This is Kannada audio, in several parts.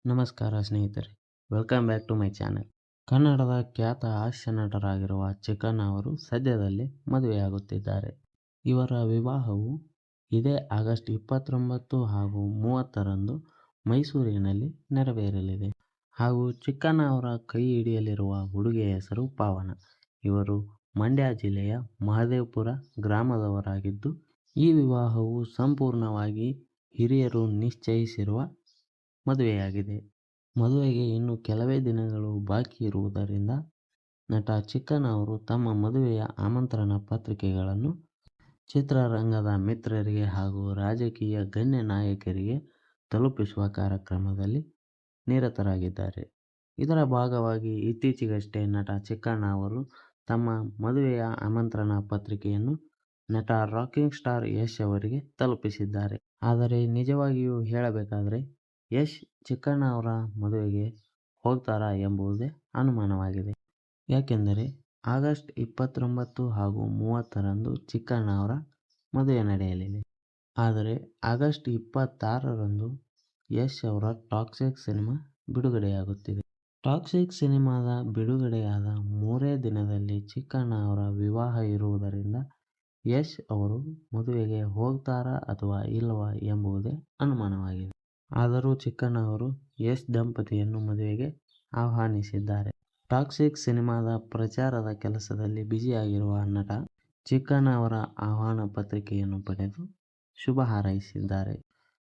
ನಮಸ್ಕಾರ ಸ್ನೇಹಿತರೆ, welcome back to my channel. ಕನ್ನಡದ ಖ್ಯಾತ ಹಾಸ್ಯ ನಟರಾಗಿರುವ ಚಿಕ್ಕಣ್ಣ ಅವರು ಸದ್ಯದಲ್ಲೇ ಮದುವೆಯಾಗುತ್ತಿದ್ದಾರೆ. ಇವರ ವಿವಾಹವು ಇದೇ ಆಗಸ್ಟ್ 29 ಹಾಗೂ 30ರಂದು ಮೈಸೂರಿನಲ್ಲಿ ನೆರವೇರಲಿದೆ. ಹಾಗೂ ಚಿಕ್ಕಣ್ಣ ಅವರ ಕೈ ಹಿಡಿಯಲಿರುವ ಹುಡುಗಿಯ ಹೆಸರು ಪಾವನ. ಇವರು ಮಂಡ್ಯ ಜಿಲ್ಲೆಯ ಮಹದೇವಪುರ ಗ್ರಾಮದವರಾಗಿದ್ದು, ಈ ವಿವಾಹವು ಸಂಪೂರ್ಣವಾಗಿ ಹಿರಿಯರು ನಿಶ್ಚಯಿಸಿರುವ ಮದುವೆಯಾಗಿದೆ. ಮದುವೆಗೆ ಇನ್ನು ಕೆಲವೇ ದಿನಗಳು ಬಾಕಿ ಇರುವುದರಿಂದ ನಟ ಚಿಕ್ಕಣ್ಣ ಅವರು ತಮ್ಮ ಮದುವೆಯ ಆಮಂತ್ರಣ ಪತ್ರಿಕೆಗಳನ್ನು ಚಿತ್ರರಂಗದ ಮಿತ್ರರಿಗೆ ಹಾಗೂ ರಾಜಕೀಯ ಗಣ್ಯ ನಾಯಕರಿಗೆ ತಲುಪಿಸುವ ಕಾರ್ಯಕ್ರಮದಲ್ಲಿ ನಿರತರಾಗಿದ್ದಾರೆ. ಇದರ ಭಾಗವಾಗಿ ಇತ್ತೀಚೆಗಷ್ಟೇ ನಟ ಚಿಕ್ಕಣ್ಣ ಅವರು ತಮ್ಮ ಮದುವೆಯ ಆಮಂತ್ರಣ ಪತ್ರಿಕೆಯನ್ನು ನಟ ರಾಕಿಂಗ್ ಸ್ಟಾರ್ ಯಶ್ ಅವರಿಗೆ ತಲುಪಿಸಿದ್ದಾರೆ. ಆದರೆ ನಿಜವಾಗಿಯೂ ಹೇಳಬೇಕಾದರೆ ಯಶ್ ಚಿಕ್ಕಣ್ಣ ಅವರ ಮದುವೆಗೆ ಹೋಗ್ತಾರಾ ಎಂಬುದೇ ಅನುಮಾನವಾಗಿದೆ. ಯಾಕೆಂದರೆ ಆಗಸ್ಟ್ 29 ಹಾಗೂ 30ರಂದು ಚಿಕ್ಕಣ್ಣ ಅವರ ಮದುವೆ ನಡೆಯಲಿದೆ. ಆದರೆ ಆಗಸ್ಟ್ 26ರಂದು ಯಶ್ ಅವರ ಟಾಕ್ಸಿಕ್ ಸಿನಿಮಾ ಬಿಡುಗಡೆಯಾಗುತ್ತಿದೆ. ಟಾಕ್ಸಿಕ್ ಸಿನಿಮಾದ ಬಿಡುಗಡೆಯಾದ 3 ದಿನದಲ್ಲಿ ಚಿಕ್ಕಣ್ಣ ಅವರ ವಿವಾಹ ಇರುವುದರಿಂದ ಯಶ್ ಅವರು ಮದುವೆಗೆ ಹೋಗ್ತಾರಾ ಅಥವಾ ಇಲ್ಲವಾ ಎಂಬುದೇ ಅನುಮಾನವಾಗಿದೆ. ಆದರೂ ಚಿಕ್ಕಣ್ಣ ಅವರು ಯಶ್ ದಂಪತಿಯನ್ನು ಮದುವೆಗೆ ಆಹ್ವಾನಿಸಿದ್ದಾರೆ. ಟಾಕ್ಸಿಕ್ ಸಿನಿಮಾದ ಪ್ರಚಾರದ ಕೆಲಸದಲ್ಲಿ ಬ್ಯುಸಿಯಾಗಿರುವ ನಟ ಚಿಕ್ಕಣ್ಣ ಅವರ ಆಹ್ವಾನ ಪತ್ರಿಕೆಯನ್ನು ಪಡೆದು ಶುಭ ಹಾರೈಸಿದ್ದಾರೆ.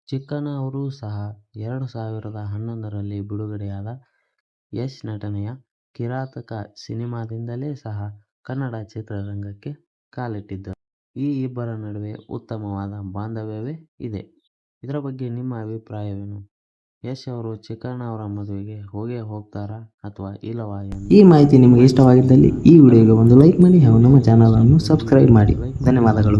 ಚಿಕ್ಕಣ್ಣ ಅವರು ಸಹ 2011ರಲ್ಲಿ ಬಿಡುಗಡೆಯಾದ ಯಶ್ ನಟನೆಯ ಕಿರಾತಕ ಸಿನಿಮಾದಿಂದಲೇ ಸಹ ಕನ್ನಡ ಚಿತ್ರರಂಗಕ್ಕೆ ಕಾಲಿಟ್ಟಿದ್ದರು. ಈ ಇಬ್ಬರ ನಡುವೆ ಉತ್ತಮವಾದ ಬಾಂಧವ್ಯವೇ ಇದೆ. ಇದರ ಬಗ್ಗೆ ನಿಮ್ಮ ಅಭಿಪ್ರಾಯವೇನು? ಯಶ್ ಅವರು ಚಿಕ್ಕಣ್ಣ ಅವರ ಮದುವೆಗೆ ಹೋಗ್ತಾರಾ ಅಥವಾ ಇಲ್ಲವಾ ಎಂದು ಈ ಮಾಹಿತಿ ನಿಮಗೆ ಇಷ್ಟವಾಗಿದ್ದಲ್ಲಿ ಈ ವಿಡಿಯೋಗೆ ಒಂದು ಲೈಕ್ ಮಾಡಿ ಹಾಗೂ ನಮ್ಮ ಚಾನಲ್ ಅನ್ನು ಸಬ್ಸ್ಕ್ರೈಬ್ ಮಾಡಿ. ಧನ್ಯವಾದಗಳು.